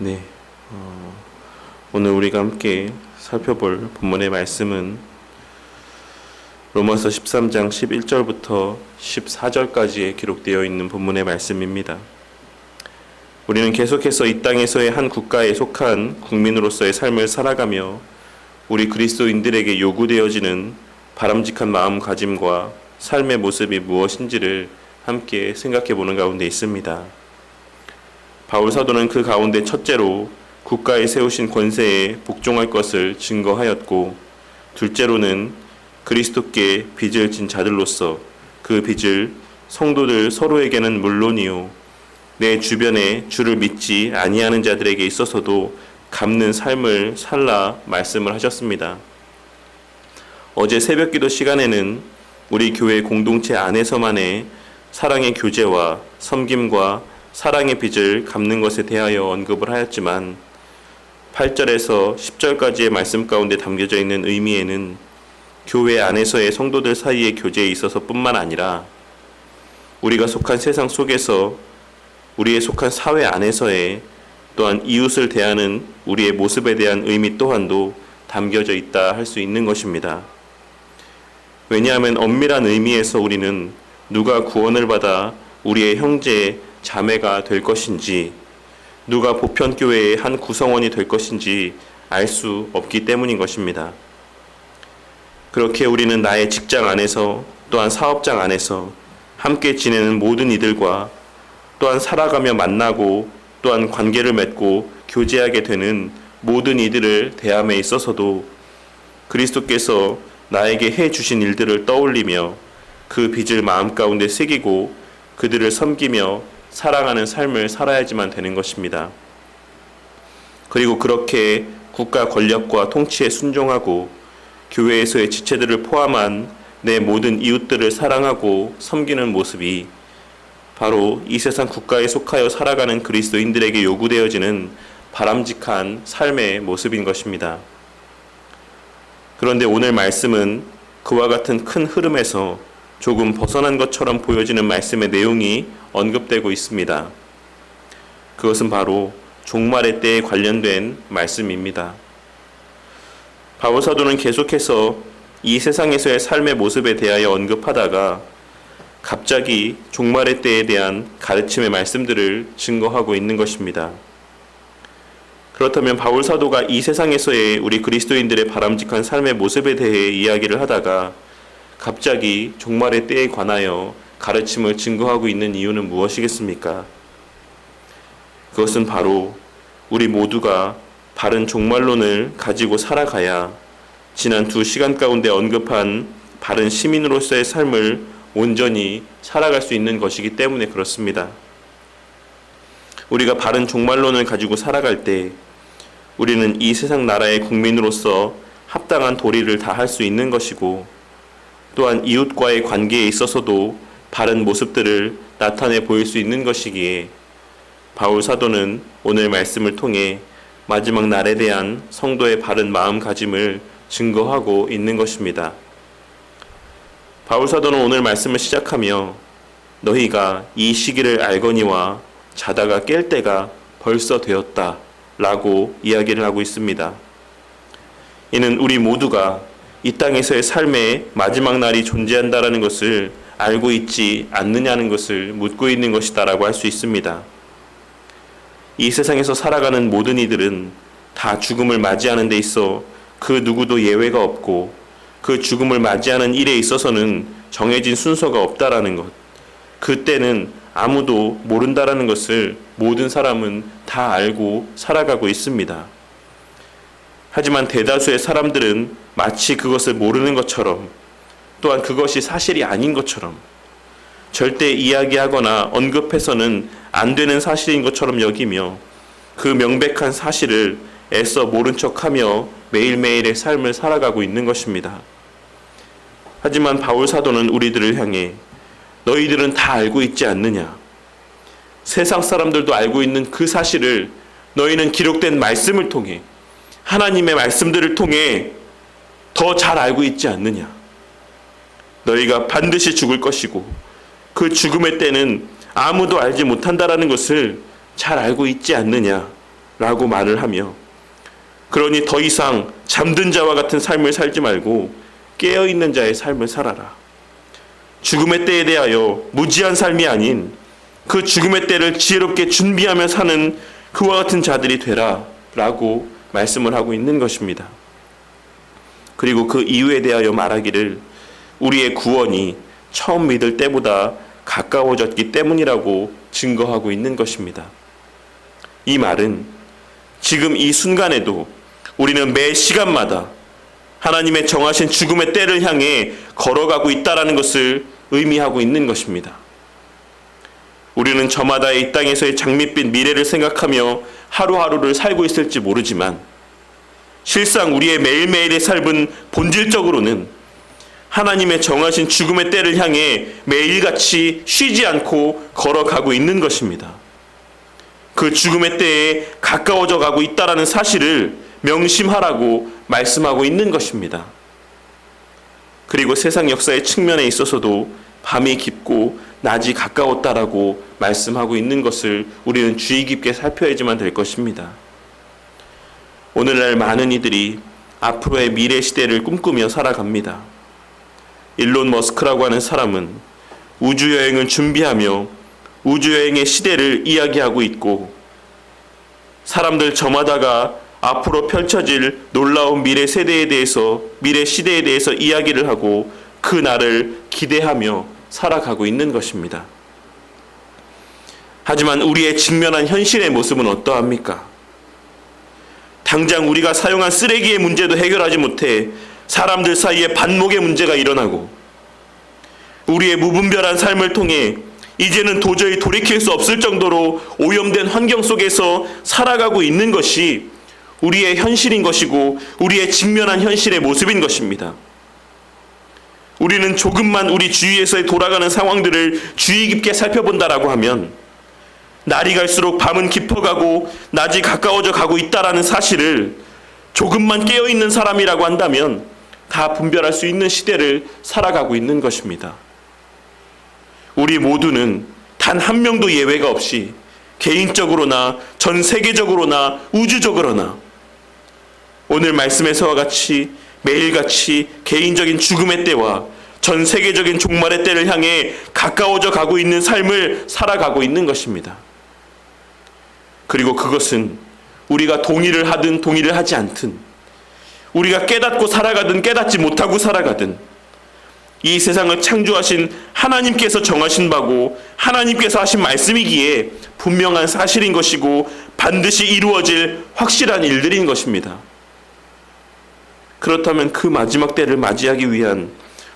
네, 오늘 우리가 함께 살펴볼 본문의 말씀은 로마서 13장 11절부터 14절까지에 기록되어 있는 본문의 말씀입니다. 우리는 계속해서 이 땅에서의 한 국가에 속한 국민으로서의 삶을 살아가며 우리 그리스도인들에게 요구되어지는 바람직한 마음가짐과 삶의 모습이 무엇인지를 함께 생각해 보는 가운데 있습니다. 바울 사도는 그 가운데 첫째로 국가에 세우신 권세에 복종할 것을 증거하였고, 둘째로는 그리스도께 빚을 진 자들로서 그 빚을 성도들 서로에게는 물론이요 내 주변에 주를 믿지 아니하는 자들에게 있어서도 갚는 삶을 살라 말씀을 하셨습니다. 어제 새벽기도 시간에는 우리 교회 공동체 안에서만의 사랑의 교제와 섬김과 사랑의 빚을 갚는 것에 대하여 언급을 하였지만 8절에서 10절까지의 말씀 가운데 담겨져 있는 의미에는 교회 안에서의 성도들 사이의 교제에 있어서 뿐만 아니라 우리가 속한 세상 속에서 우리의 속한 사회 안에서의 또한 이웃을 대하는 우리의 모습에 대한 의미 또한도 담겨져 있다 할 수 있는 것입니다. 왜냐하면 엄밀한 의미에서 우리는 누가 구원을 받아 우리의 형제, 자매가 될 것인지, 누가 보편교회의 한 구성원이 될 것인지 알 수 없기 때문인 것입니다. 그렇게 우리는 나의 직장 안에서 또한 사업장 안에서 함께 지내는 모든 이들과 또한 살아가며 만나고 또한 관계를 맺고 교제하게 되는 모든 이들을 대함에 있어서도 그리스도께서 나에게 해 주신 일들을 떠올리며 그 빚을 마음 가운데 새기고 그들을 섬기며 사랑하는 삶을 살아야지만 되는 것입니다. 그리고 그렇게 국가 권력과 통치에 순종하고 교회에서의 지체들을 포함한 내 모든 이웃들을 사랑하고 섬기는 모습이 바로 이 세상 국가에 속하여 살아가는 그리스도인들에게 요구되어지는 바람직한 삶의 모습인 것입니다. 그런데 오늘 말씀은 그와 같은 큰 흐름에서 조금 벗어난 것처럼 보여지는 말씀의 내용이 언급되고 있습니다. 그것은 바로 종말의 때에 관련된 말씀입니다. 바울 사도는 계속해서 이 세상에서의 삶의 모습에 대하여 언급하다가 갑자기 종말의 때에 대한 가르침의 말씀들을 증거하고 있는 것입니다. 그렇다면 바울 사도가 이 세상에서의 우리 그리스도인들의 바람직한 삶의 모습에 대해 이야기를 하다가 갑자기 종말의 때에 관하여 가르침을 증거하고 있는 이유는 무엇이겠습니까? 그것은 바로 우리 모두가 바른 종말론을 가지고 살아가야 지난 2시간 가운데 언급한 바른 시민으로서의 삶을 온전히 살아갈 수 있는 것이기 때문에 그렇습니다. 우리가 바른 종말론을 가지고 살아갈 때 우리는 이 세상 나라의 국민으로서 합당한 도리를 다할 수 있는 것이고, 또한 이웃과의 관계에 있어서도 바른 모습들을 나타내 보일 수 있는 것이기에 바울 사도는 오늘 말씀을 통해 마지막 날에 대한 성도의 바른 마음가짐을 증거하고 있는 것입니다. 바울 사도는 오늘 말씀을 시작하며 너희가 이 시기를 알거니와 자다가 깰 때가 벌써 되었다 라고 이야기를 하고 있습니다. 이는 우리 모두가 이 땅에서의 삶의 마지막 날이 존재한다라는 것을 알고 있지 않느냐는 것을 묻고 있는 것이다라고 할 수 있습니다. 이 세상에서 살아가는 모든 이들은 다 죽음을 맞이하는 데 있어 그 누구도 예외가 없고, 그 죽음을 맞이하는 일에 있어서는 정해진 순서가 없다라는 것, 그때는 아무도 모른다라는 것을 모든 사람은 다 알고 살아가고 있습니다. 하지만 대다수의 사람들은 마치 그것을 모르는 것처럼, 또한 그것이 사실이 아닌 것처럼, 절대 이야기하거나 언급해서는 안 되는 사실인 것처럼 여기며 그 명백한 사실을 애써 모른 척하며 매일매일의 삶을 살아가고 있는 것입니다. 하지만 바울 사도는 우리들을 향해 너희들은 다 알고 있지 않느냐? 세상 사람들도 알고 있는 그 사실을 너희는 기록된 말씀을 통해, 하나님의 말씀들을 통해 더 잘 알고 있지 않느냐? 너희가 반드시 죽을 것이고 그 죽음의 때는 아무도 알지 못한다라는 것을 잘 알고 있지 않느냐? 라고 말을 하며, 그러니 더 이상 잠든 자와 같은 삶을 살지 말고 깨어있는 자의 삶을 살아라. 죽음의 때에 대하여 무지한 삶이 아닌 그 죽음의 때를 지혜롭게 준비하며 사는 그와 같은 자들이 되라 라고 말씀을 하고 있는 것입니다. 그리고 그 이유에 대하여 말하기를 우리의 구원이 처음 믿을 때보다 가까워졌기 때문이라고 증거하고 있는 것입니다. 이 말은 지금 이 순간에도 우리는 매 시간마다 하나님의 정하신 죽음의 때를 향해 걸어가고 있다는 것을 의미하고 있는 것입니다. 우리는 저마다의 이 땅에서의 장밋빛 미래를 생각하며 하루하루를 살고 있을지 모르지만 실상 우리의 매일매일의 삶은 본질적으로는 하나님의 정하신 죽음의 때를 향해 매일같이 쉬지 않고 걸어가고 있는 것입니다. 그 죽음의 때에 가까워져 가고 있다는 사실을 명심하라고 말씀하고 있는 것입니다. 그리고 세상 역사의 측면에 있어서도 밤이 깊고 낮이 가까웠다라고 말씀하고 있는 것을 우리는 주의 깊게 살펴야지만 될 것입니다. 오늘날 많은 이들이 앞으로의 미래 시대를 꿈꾸며 살아갑니다. 일론 머스크라고 하는 사람은 우주여행을 준비하며 우주여행의 시대를 이야기하고 있고, 사람들 저마다가 앞으로 펼쳐질 놀라운 미래 시대에 대해서 이야기를 하고 그 날을 기대하며 살아가고 있는 것입니다. 하지만 우리의 직면한 현실의 모습은 어떠합니까? 당장 우리가 사용한 쓰레기의 문제도 해결하지 못해 사람들 사이에 반목의 문제가 일어나고, 우리의 무분별한 삶을 통해 이제는 도저히 돌이킬 수 없을 정도로 오염된 환경 속에서 살아가고 있는 것이 우리의 현실인 것이고 우리의 직면한 현실의 모습인 것입니다. 우리는 조금만 우리 주위에서 돌아가는 상황들을 주의 깊게 살펴본다라고 하면 날이 갈수록 밤은 깊어가고 낮이 가까워져 가고 있다라는 사실을 조금만 깨어있는 사람이라고 한다면 다 분별할 수 있는 시대를 살아가고 있는 것입니다. 우리 모두는 단 한 명도 예외가 없이 개인적으로나 전 세계적으로나 우주적으로나 오늘 말씀에서와 같이 매일같이 개인적인 죽음의 때와 전 세계적인 종말의 때를 향해 가까워져 가고 있는 삶을 살아가고 있는 것입니다. 그리고 그것은 우리가 동의를 하든 동의를 하지 않든, 우리가 깨닫고 살아가든 깨닫지 못하고 살아가든 이 세상을 창조하신 하나님께서 정하신 바고 하나님께서 하신 말씀이기에 분명한 사실인 것이고 반드시 이루어질 확실한 일들인 것입니다. 그렇다면 그 마지막 때를 맞이하기 위한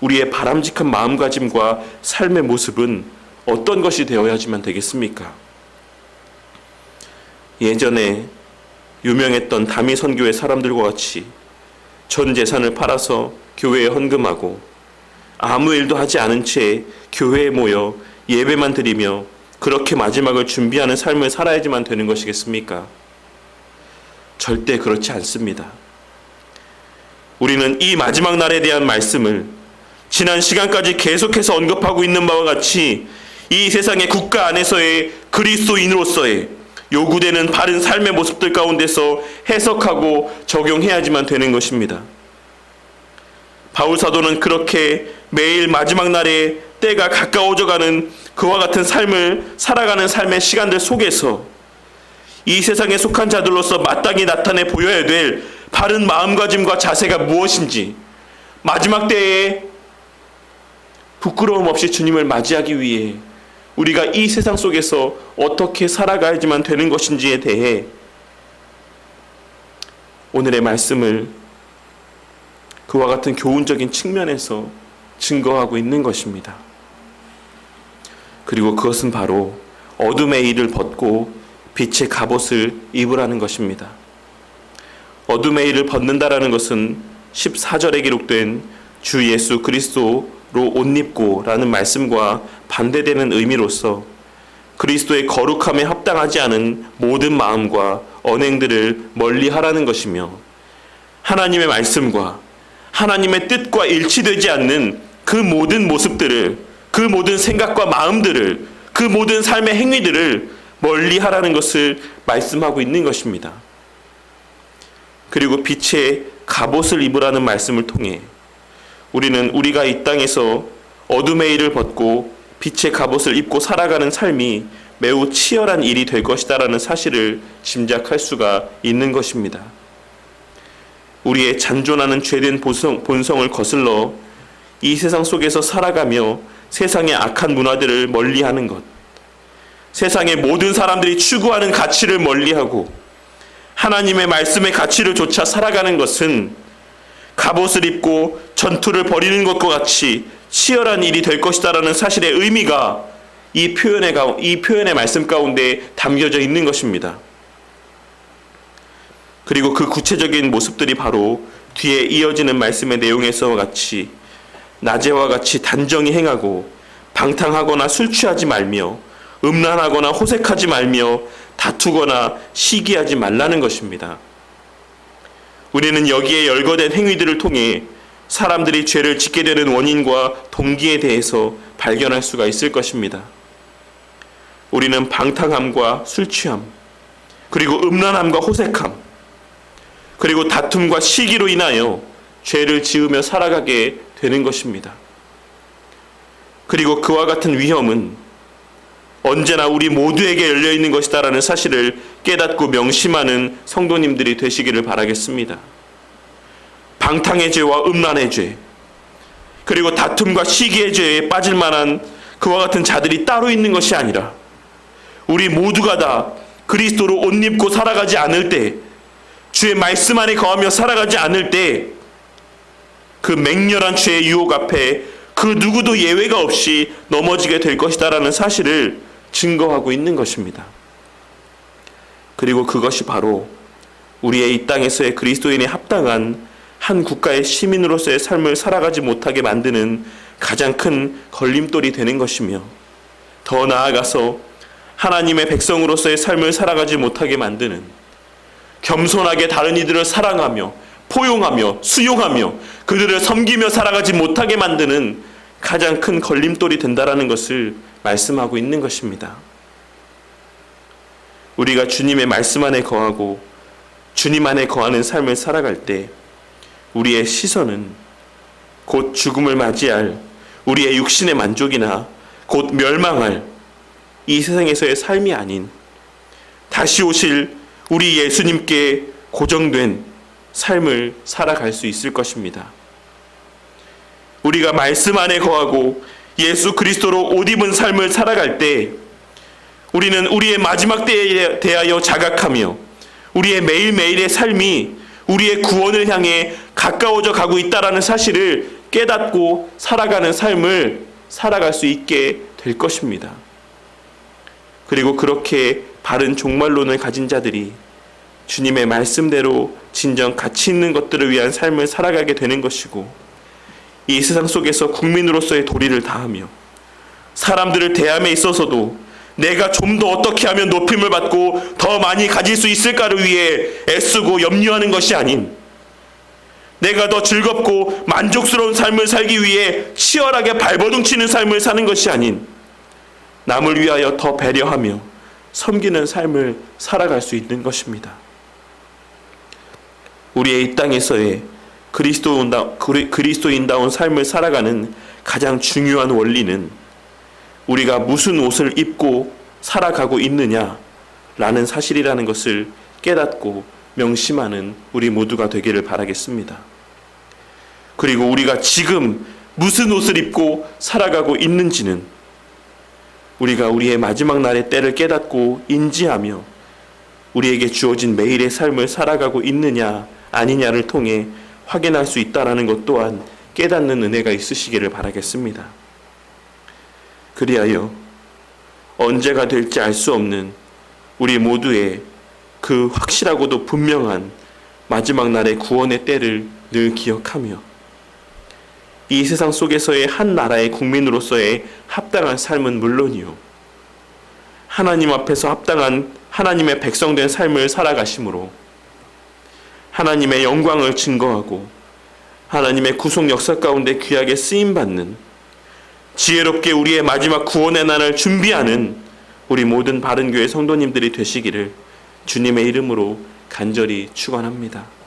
우리의 바람직한 마음가짐과 삶의 모습은 어떤 것이 되어야지만 되겠습니까? 예전에 유명했던 다미 선교회 사람들과 같이 전 재산을 팔아서 교회에 헌금하고 아무 일도 하지 않은 채 교회에 모여 예배만 드리며 그렇게 마지막을 준비하는 삶을 살아야지만 되는 것이겠습니까? 절대 그렇지 않습니다. 우리는 이 마지막 날에 대한 말씀을 지난 시간까지 계속해서 언급하고 있는 바와 같이 이 세상의 국가 안에서의 그리스도인으로서의 요구되는 바른 삶의 모습들 가운데서 해석하고 적용해야지만 되는 것입니다. 바울 사도는 그렇게 매일 마지막 날에 때가 가까워져 가는 그와 같은 삶을 살아가는 삶의 시간들 속에서 이 세상에 속한 자들로서 마땅히 나타내 보여야 될 바른 마음가짐과 자세가 무엇인지, 마지막 때에 부끄러움 없이 주님을 맞이하기 위해 우리가 이 세상 속에서 어떻게 살아가야지만 되는 것인지에 대해 오늘의 말씀을 그와 같은 교훈적인 측면에서 증거하고 있는 것입니다. 그리고 그것은 바로 어둠의 일을 벗고 빛의 갑옷을 입으라는 것입니다. 어둠의 일을 벗는다라는 것은 14절에 기록된 주 예수 그리스도로 옷 입고 라는 말씀과 반대되는 의미로서 그리스도의 거룩함에 합당하지 않은 모든 마음과 언행들을 멀리하라는 것이며, 하나님의 말씀과 하나님의 뜻과 일치되지 않는 그 모든 모습들을, 그 모든 생각과 마음들을, 그 모든 삶의 행위들을 멀리하라는 것을 말씀하고 있는 것입니다. 그리고 빛의 갑옷을 입으라는 말씀을 통해 우리는 우리가 이 땅에서 어둠의 일을 벗고 빛의 갑옷을 입고 살아가는 삶이 매우 치열한 일이 될 것이다라는 사실을 짐작할 수가 있는 것입니다. 우리의 잔존하는 죄된 본성을 거슬러 이 세상 속에서 살아가며 세상의 악한 문화들을 멀리하는 것, 세상의 모든 사람들이 추구하는 가치를 멀리하고 하나님의 말씀의 가치를 좇아 살아가는 것은 갑옷을 입고 전투를 벌이는 것과 같이 치열한 일이 될 것이다라는 사실의 의미가 이 표현의 말씀 가운데 담겨져 있는 것입니다. 그리고 그 구체적인 모습들이 바로 뒤에 이어지는 말씀의 내용에서와 같이 낮에와 같이 단정히 행하고 방탕하거나 술 취하지 말며 음란하거나 호색하지 말며 다투거나 시기하지 말라는 것입니다. 우리는 여기에 열거된 행위들을 통해 사람들이 죄를 짓게 되는 원인과 동기에 대해서 발견할 수가 있을 것입니다. 우리는 방탕함과 술 취함, 그리고 음란함과 호색함, 그리고 다툼과 시기로 인하여 죄를 지으며 살아가게 되는 것입니다. 그리고 그와 같은 위험은 언제나 우리 모두에게 열려있는 것이다라는 사실을 깨닫고 명심하는 성도님들이 되시기를 바라겠습니다. 방탕의 죄와 음란의 죄, 그리고 다툼과 시기의 죄에 빠질 만한 그와 같은 자들이 따로 있는 것이 아니라 우리 모두가 다 그리스도로 옷 입고 살아가지 않을 때, 주의 말씀 안에 거하며 살아가지 않을 때 그 맹렬한 죄의 유혹 앞에 그 누구도 예외가 없이 넘어지게 될 것이다라는 사실을 증거하고 있는 것입니다. 그리고 그것이 바로 우리의 이 땅에서의 그리스도인에 합당한 한 국가의 시민으로서의 삶을 살아가지 못하게 만드는 가장 큰 걸림돌이 되는 것이며, 더 나아가서 하나님의 백성으로서의 삶을 살아가지 못하게 만드는, 겸손하게 다른 이들을 사랑하며 포용하며 수용하며 그들을 섬기며 살아가지 못하게 만드는 가장 큰 걸림돌이 된다라는 것을 말씀하고 있는 것입니다. 우리가 주님의 말씀 안에 거하고 주님 안에 거하는 삶을 살아갈 때 우리의 시선은 곧 죽음을 맞이할 우리의 육신의 만족이나 곧 멸망할 이 세상에서의 삶이 아닌 다시 오실 우리 예수님께 고정된 삶을 살아갈 수 있을 것입니다. 우리가 말씀 안에 거하고 예수 그리스도로 옷 입은 삶을 살아갈 때 우리는 우리의 마지막 때에 대하여 자각하며 우리의 매일매일의 삶이 우리의 구원을 향해 가까워져 가고 있다라는 사실을 깨닫고 살아가는 삶을 살아갈 수 있게 될 것입니다. 그리고 그렇게 바른 종말론을 가진 자들이 주님의 말씀대로 진정 가치 있는 것들을 위한 삶을 살아가게 되는 것이고, 이 세상 속에서 국민으로서의 도리를 다하며 사람들을 대함에 있어서도 내가 좀 더 어떻게 하면 높임을 받고 더 많이 가질 수 있을까를 위해 애쓰고 염려하는 것이 아닌, 내가 더 즐겁고 만족스러운 삶을 살기 위해 치열하게 발버둥치는 삶을 사는 것이 아닌, 남을 위하여 더 배려하며 섬기는 삶을 살아갈 수 있는 것입니다. 우리의 이 땅에서의 그리스도인다운 삶을 살아가는 가장 중요한 원리는 우리가 무슨 옷을 입고 살아가고 있느냐라는 사실이라는 것을 깨닫고 명심하는 우리 모두가 되기를 바라겠습니다. 그리고 우리가 지금 무슨 옷을 입고 살아가고 있는지는 우리가 우리의 마지막 날의 때를 깨닫고 인지하며 우리에게 주어진 매일의 삶을 살아가고 있느냐 아니냐를 통해 확인할 수 있다는 것 또한 깨닫는 은혜가 있으시기를 바라겠습니다. 그리하여 언제가 될지 알 수 없는 우리 모두의 그 확실하고도 분명한 마지막 날의 구원의 때를 늘 기억하며 이 세상 속에서의 한 나라의 국민으로서의 합당한 삶은 물론이요, 하나님 앞에서 합당한 하나님의 백성된 삶을 살아가심으로 하나님의 영광을 증거하고 하나님의 구속 역사 가운데 귀하게 쓰임받는, 지혜롭게 우리의 마지막 구원의 날을 준비하는 우리 모든 바른교회 성도님들이 되시기를 주님의 이름으로 간절히 축원합니다.